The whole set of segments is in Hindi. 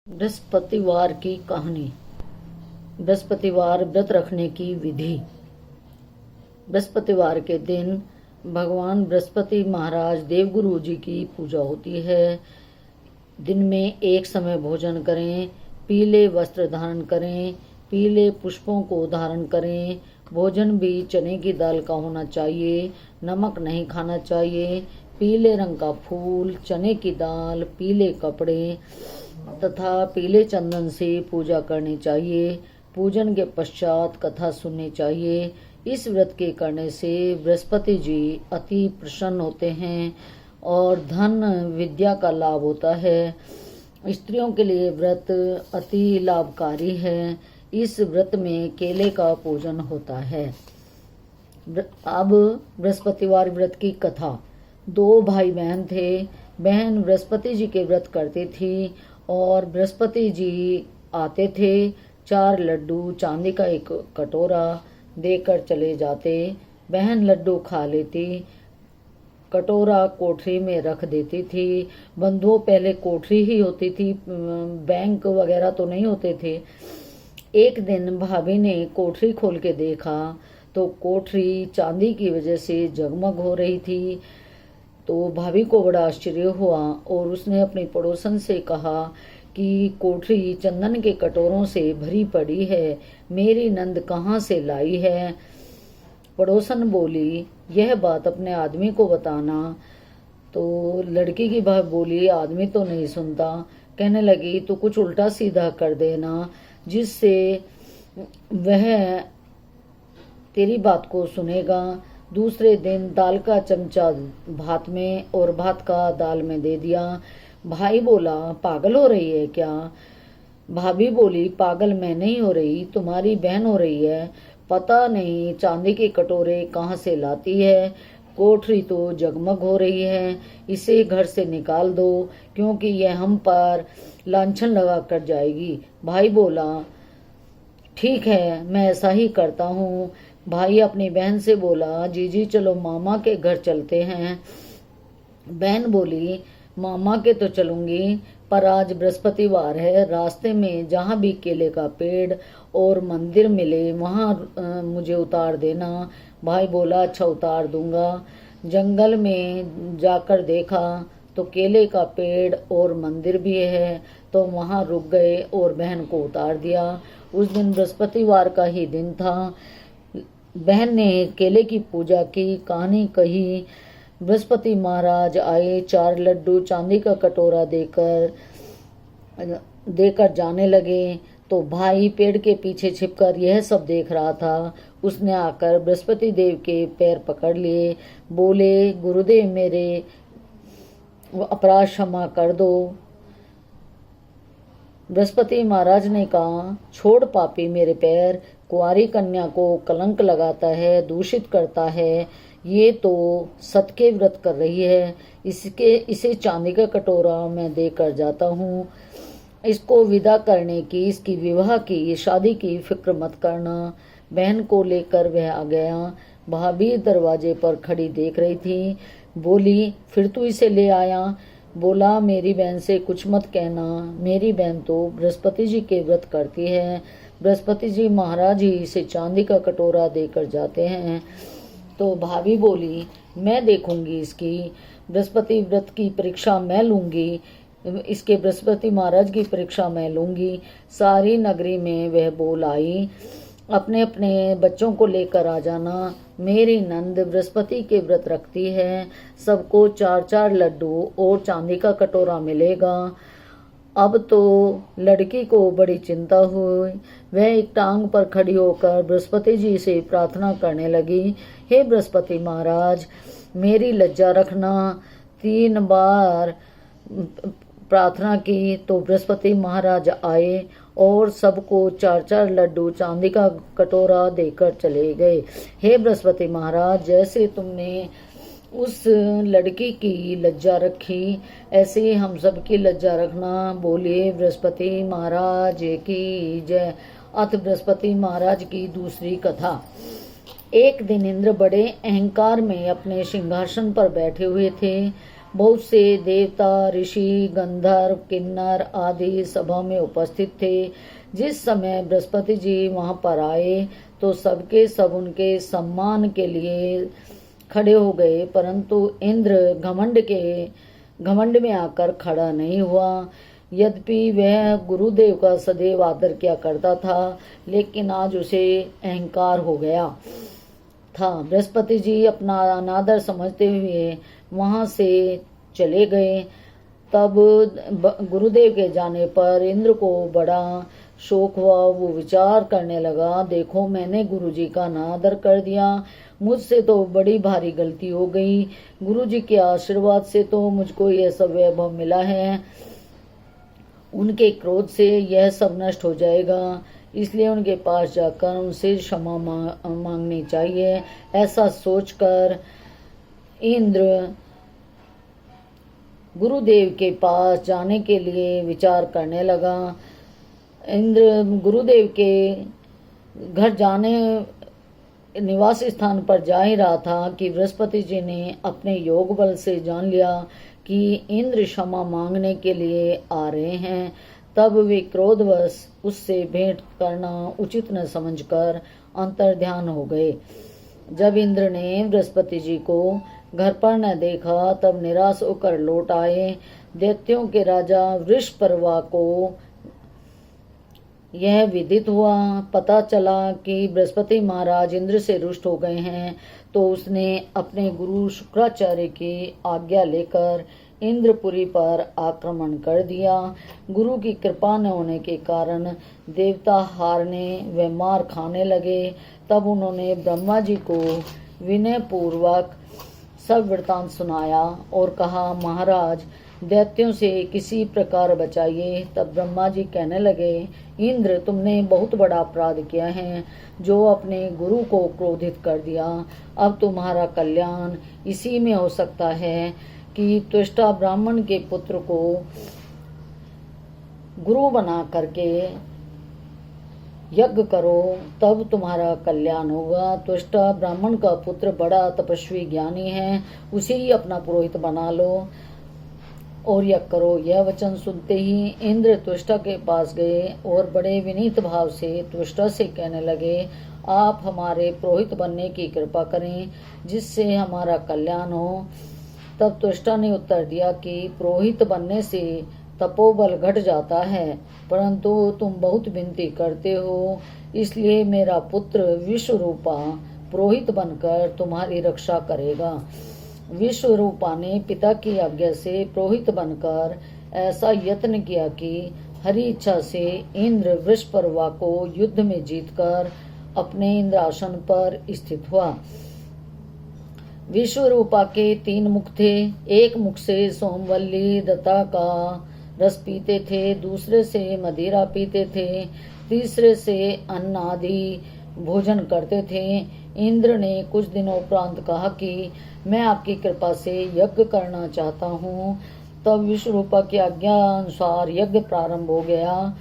बृहस्पतिवार की कहानी। बृहस्पतिवार व्रत रखने की विधि। बृहस्पतिवार के दिन भगवान बृहस्पति महाराज देवगुरु जी की पूजा होती है। दिन में एक समय भोजन करें, पीले वस्त्र धारण करें, पीले पुष्पों को धारण करें। भोजन भी चने की दाल का होना चाहिए, नमक नहीं खाना चाहिए। पीले रंग का फूल, चने की दाल, पीले कपड़े तथा पीले चंदन से पूजा करनी चाहिए। पूजन के पश्चात कथा सुननी चाहिए। इस व्रत के करने से बृहस्पति जी अति प्रसन्न होते हैं और धन विद्या का लाभ होता है। स्त्रियों के लिए व्रत अति लाभकारी है। इस व्रत में केले का पूजन होता है। अब बृहस्पतिवार व्रत की कथा। 2 भाई बहन थे। बहन बृहस्पति जी के व्रत करती थी और बृहस्पति जी आते थे। 4 लड्डू चांदी का एक कटोरा देकर चले जाते। बहन लड्डू खा लेती, कटोरा कोठरी में रख देती थी। बंधुओं पहले कोठरी ही होती थी, बैंक वगैरह तो नहीं होते थे। एक दिन भाभी ने कोठरी खोल के देखा तो कोठरी चांदी की वजह से जगमग हो रही थी। तो भाभी को बड़ा आश्चर्य हुआ और उसने अपनी पड़ोसन से कहा कि कोठरी चंदन के कटोरों से भरी पड़ी है, मेरी नंद कहाँ से लाई है। पड़ोसन बोली, यह बात अपने आदमी को बताना। तो लड़की की भाभी बोली, आदमी तो नहीं सुनता। कहने लगी, तो कुछ उल्टा सीधा कर देना जिससे वह तेरी बात को सुनेगा। दूसरे दिन दाल का चमचा भात में और भात का दाल में दे दिया। भाई बोला, पागल हो रही है क्या? भाभी बोली, पागल मैं नहीं हो रही, तुम्हारी बहन हो रही है। पता नहीं चांदी के कटोरे कहाँ से लाती है। कोठरी तो जगमग हो रही है, इसे घर से निकाल दो क्योंकि यह हम पर लांछन लगा कर जाएगी। भाई बोला, ठीक है, मैं ऐसा ही करता हूँ। भाई अपनी बहन से बोला, जीजी चलो मामा के घर चलते हैं। बहन बोली, मामा के तो चलूंगी पर आज बृहस्पतिवार है। रास्ते में जहाँ भी केले का पेड़ और मंदिर मिले वहाँ मुझे उतार देना। भाई बोला, अच्छा उतार दूंगा। जंगल में जाकर देखा तो केले का पेड़ और मंदिर भी है तो वहाँ रुक गए और बहन को उतार दिया। उस दिन बृहस्पतिवार का ही दिन था। बहन ने केले की पूजा की, कहानी कही। बृहस्पति महाराज आए, 4 लड्डू चांदी का कटोरा देकर जाने लगे। तो भाई पेड़ के पीछे छिपकर यह सब देख रहा था। उसने आकर बृहस्पति देव के पैर पकड़ लिए, बोले, गुरुदेव मेरे अपराध क्षमा कर दो। बृहस्पति महाराज ने कहा, छोड़ पापी मेरे पैर, कुंवारी कन्या को कलंक लगाता है, दूषित करता है। ये तो सत के व्रत कर रही है। इसे चांदी का कटोरा मैं देकर जाता हूँ। इसको विदा करने की, इसकी विवाह की, शादी की फिक्र मत करना। बहन को लेकर वह आ गया। भाभी दरवाजे पर खड़ी देख रही थी। बोली, फिर तू इसे ले आया? बोला, मेरी बहन से कुछ मत कहना, मेरी बहन तो बृहस्पति जी के व्रत करती है। बृहस्पति जी महाराज ही इसे चांदी का कटोरा देकर जाते हैं। तो भाभी बोली, मैं देखूंगी इसकी बृहस्पति व्रत की परीक्षा मैं लूंगी, इसके बृहस्पति महाराज की परीक्षा मैं लूंगी। सारी नगरी में वह बोल आई, अपने अपने बच्चों को लेकर आ जाना, मेरी नंद बृहस्पति के व्रत रखती है। सबको 4-4 लड्डू और चांदी का कटोरा मिलेगा। अब तो लड़की को बड़ी चिंता हुई। वह एक टांग पर खड़ी होकर बृहस्पति जी से प्रार्थना करने लगी, हे बृहस्पति महाराज, मेरी लज्जा रखना। 3 बार प्रार्थना की तो बृहस्पति महाराज आए और सबको 4-4 लड्डू चांदी का कटोरा देकर चले गए। हे बृहस्पति महाराज, जैसे तुमने उस लड़की की लज्जा रखी ऐसे ही हम सब की लज्जा रखना। बोलिए बृहस्पति महाराज की जय। अथ बृहस्पति महाराज की दूसरी कथा। एक दिन इंद्र बड़े अहंकार में अपने सिंहासन पर बैठे हुए थे। बहुत से देवता, ऋषि, गंधर्व, किन्नर आदि सभा में उपस्थित थे। जिस समय बृहस्पति जी वहां पर आए तो सबके सब उनके सम्मान के लिए खड़े हो गए, परंतु इंद्र घमंड में आकर खड़ा नहीं हुआ। यद्यपि वह गुरुदेव का सदैव आदर किया करता था, लेकिन आज उसे अहंकार हो गया था। बृहस्पति जी अपना अनादर समझते हुए वहां से चले गए। तब गुरुदेव के जाने पर इंद्र को बड़ा शोक हुआ। वो विचार करने लगा, देखो मैंने गुरुजी का अनादर कर दिया, मुझसे तो बड़ी भारी गलती हो गई। गुरुजी के आशीर्वाद से तो मुझको यह सब वैभव मिला है, उनके क्रोध से यह सब नष्ट हो जाएगा, इसलिए उनके पास जाकर उनसे क्षमा मांगनी चाहिए। ऐसा सोचकर इंद्र गुरुदेव के पास जाने के लिए विचार करने लगा। इंद्र गुरुदेव के घर जाने निवास स्थान पर जा ही रहा था कि बृहस्पति जी ने अपने योग बल से जान लिया कि इंद्र क्षमा मांगने के लिए आ रहे हैं। तब वे क्रोधवश उससे भेंट करना उचित न समझकर अंतर्ध्यान हो गए। जब इंद्र ने बृहस्पति जी को घर पर न देखा तब निराश होकर लौट आए। दैत्यों के राजा वृषपर्वा को यह विदित हुआ, पता चला कि बृहस्पति महाराज इंद्र से रुष्ट हो गए हैं, तो उसने अपने गुरु शुक्राचार्य की आज्ञा लेकर इंद्रपुरी पर आक्रमण कर दिया। गुरु की कृपा न होने के कारण देवता हारने व मार खाने लगे। तब उन्होंने ब्रह्मा जी को विनय पूर्वक सब वृतांत सुनाया और कहा, महाराज दैत्यों से किसी प्रकार बचाइए। तब ब्रह्मा जी कहने लगे, इंद्र तुमने बहुत बड़ा अपराध किया है, जो अपने गुरु को क्रोधित कर दिया। अब तुम्हारा कल्याण इसी में हो सकता है कि त्वष्टा ब्राह्मण के पुत्र को गुरु बना करके यज्ञ करो, तब तुम्हारा कल्याण होगा। त्वष्टा ब्राह्मण का पुत्र बड़ा तपस्वी ज्ञानी है, उसे ही अपना पुरोहित बना लो और यज्ञ करो। यह वचन सुनते ही इंद्र त्वष्टा के पास गए और बड़े विनीत भाव से त्वष्टा से कहने लगे, आप हमारे पुरोहित बनने की कृपा करें, जिससे हमारा कल्याण हो। तब त्वष्टा ने उत्तर दिया कि पुरोहित बनने से तपोबल घट जाता है, परंतु तुम बहुत विनती करते हो, इसलिए मेरा पुत्र विश्वरूपा पुरोहित बनकर तुम्हारी रक्षा करेगा। विश्वरूपा ने पिता की आज्ञा से पुरोहित बनकर ऐसा यत्न किया कि हरि इच्छा से इंद्र वृषपर्वा को युद्ध में जीतकर अपने इंद्रासन पर स्थित हुआ। विश्वरूपा के 3 मुख थे। एक मुख से सोमवल्ली दत्ता का रस पीते थे, दूसरे से मदिरा पीते थे, तीसरे से अन्न आदि भोजन करते थे। इंद्र ने कुछ दिनों उपरांत कहा कि मैं आपकी कृपा से यज्ञ करना चाहता हूँ। तब विश्वरूपा की आज्ञा अनुसार यज्ञ प्रारंभ हो गया।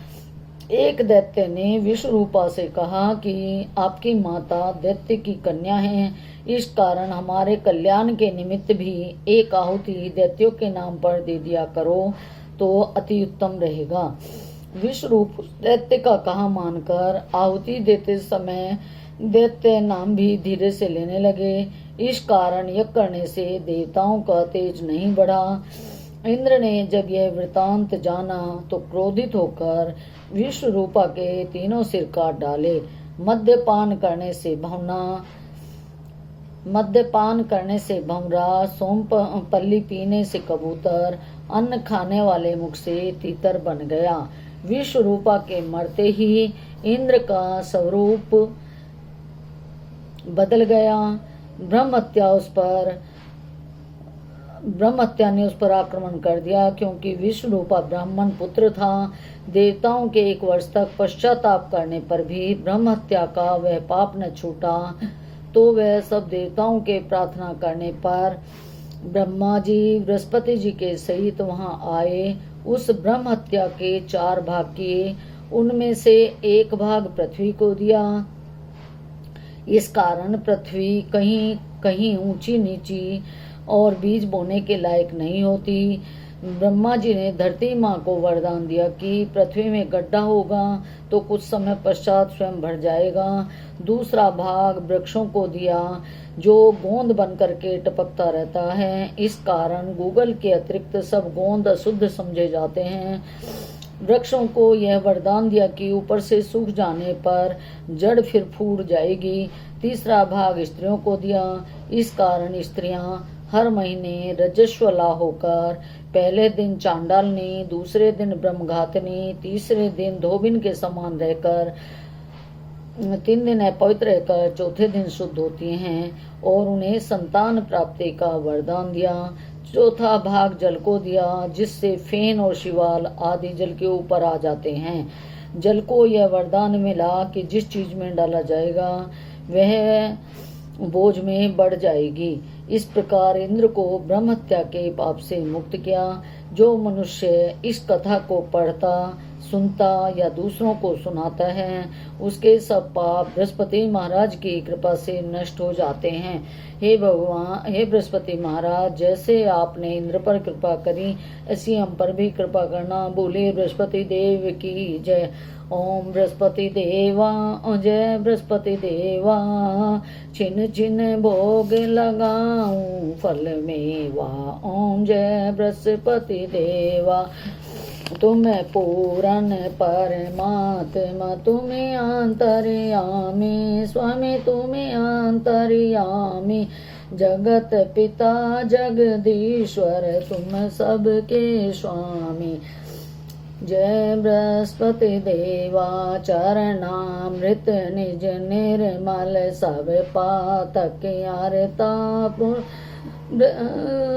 एक दैत्य ने विश्वरूपा से कहा कि आपकी माता दैत्य की कन्या है, इस कारण हमारे कल्याण के निमित्त भी एक आहुति दैत्यों के नाम पर दे दिया करो तो अति उत्तम रहेगा। विश्वरूप दैत्य का कहा मानकर आहुति देते समय दैत्य नाम भी धीरे से लेने लगे। इस कारण यज्ञ करने से देवताओं का तेज नहीं बढ़ा। इंद्र ने जब यह वृतांत जाना तो क्रोधित होकर विश्वरूपा के 3 सिर काट डाले। मद्यपान करने से भंवरा, सोमपल्ली पीने से कबूतर, अन्न खाने वाले मुख से तीतर बन गया। विश्वरूपा के मरते ही इंद्र का स्वरूप बदल गया। ब्रह्महत्या ने उस पर आक्रमण कर दिया, क्योंकि विश्वरूपा ब्राह्मण पुत्र था। देवताओं के 1 वर्ष तक पश्चाताप करने पर भी ब्रह्महत्या का वह पाप न छूटा, तो वह सब देवताओं के प्रार्थना करने पर ब्रह्मा जी बृहस्पति जी के सहित वहां आए। उस ब्रह्महत्या के 4 भाग किए, उनमें से 1 भाग पृथ्वी को दिया। इस कारण पृथ्वी कहीं कहीं ऊंची नीची और बीज बोने के लायक नहीं होती। ब्रह्मा जी ने धरती माँ को वरदान दिया कि पृथ्वी में गड्ढा होगा तो कुछ समय पश्चात स्वयं भर जाएगा। दूसरा भाग वृक्षों को दिया जो गोंद बन करके टपकता रहता है। इस कारण गूगल के अतिरिक्त सब गोंद अशुद्ध समझे जाते हैं। वृक्षों को यह वरदान दिया कि ऊपर से सूख जाने पर जड़ फिर फूट जाएगी। तीसरा भाग स्त्रियों को दिया। इस कारण स्त्रियां हर महीने रजस्वला होकर पहले दिन चांडालनी, दूसरे दिन ब्रह्मघातनी, तीसरे दिन धोबिन के समान रहकर 3 दिन अपवित्र रहकर चौथे दिन शुद्ध होती हैं और उन्हें संतान प्राप्ति का वरदान दिया। चौथा भाग जल को दिया जिससे फेन और शिवाल आदि जल के ऊपर आ जाते हैं। जल को यह वरदान मिला कि जिस चीज में डाला जाएगा वह बोझ में बढ़ जाएगी। इस प्रकार इंद्र को ब्रह्म हत्या के पाप से मुक्त किया। जो मनुष्य इस कथा को पढ़ता, सुनता या दूसरों को सुनाता है उसके सब पाप बृहस्पति महाराज की कृपा से नष्ट हो जाते हैं। हे भगवान, हे बृहस्पति महाराज, जैसे आपने इंद्र पर कृपा करी ऐसी हम पर भी कृपा करना। बोले बृहस्पति देव की जय। ओम बृहस्पति देवा जय बृहस्पति देवा। छिन छिन भोग लगाऊं फल मेवा। ओम जय बृहस्पति देवा। तुम्हें पूरन परमात्मा, तुम्हें अंतर्यामी स्वामी, तुम्हें अंतर्यामी जगत पिता जगदीश्वर, तुम सबके स्वामी। जय बृहस्पति देवा। चरणामृत निज निर्मल सब पातक आरता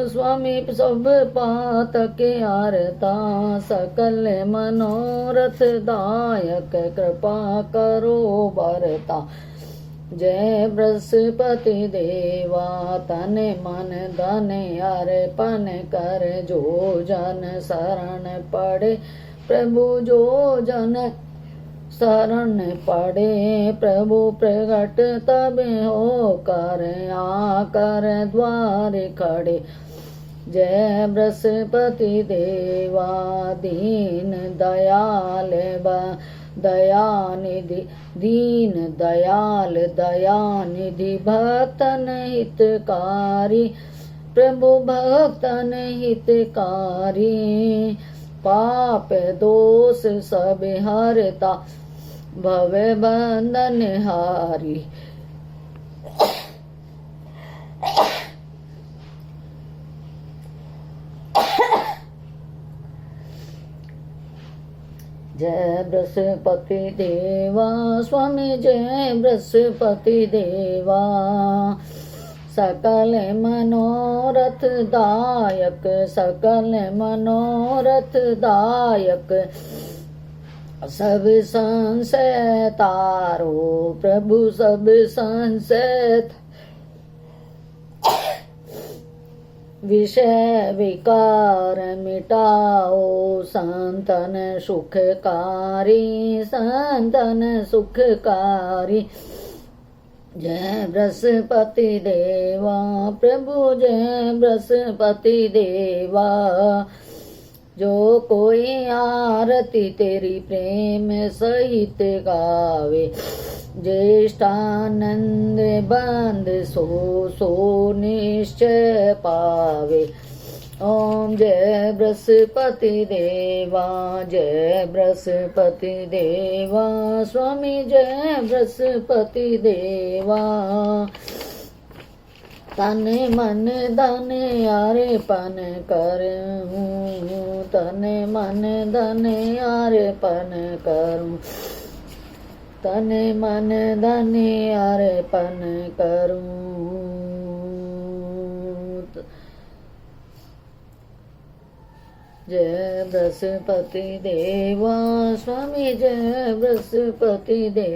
स्वामी, सब पातक आरता सकल मनोरथ दायक, कृपा करो बरता। जय बृहस्पति देवा। तन मन धन अर्पण कर जो जन शरण पड़े प्रभु, जो जन शरण पड़े प्रभु प्रगट तब हो कर आकर द्वार खड़े। जय बृहस्पति देवा। दीन दयाल दयानिधि, दीन दयाल दयानिधि भक्तन हितकारी प्रभु, भक्तन हितकारी पाप दोष सब हरता भव बंधन हारी। जय बृहस्पति देवा स्वामी, जय बृहस्पति देवा। सकल मनोरथ दायक, सकल मनोरथ दायक सब संशय तारो प्रभु, सब संशय विषय विकार मिटाओ संतन सुखकारी, संतन सुखकारी। जय बृहस्पति देवा प्रभु, जय बृहस्पति देवा। जो कोई आरती तेरी प्रेम सहित गावे, ज्येष्ठानंद बंद सो सो निश्चय पावे। ओम जय बृहस्पति देवा, जय बृहस्पति देवा स्वामी, जय बृहस्पति देवा। तन मन धन अर्पण करूं, तन मन धन अर्पण करूं, तन मन धन अर्पण करूं। जय बृहस्पति देवा स्वामी, जय बृहस्पति देवा।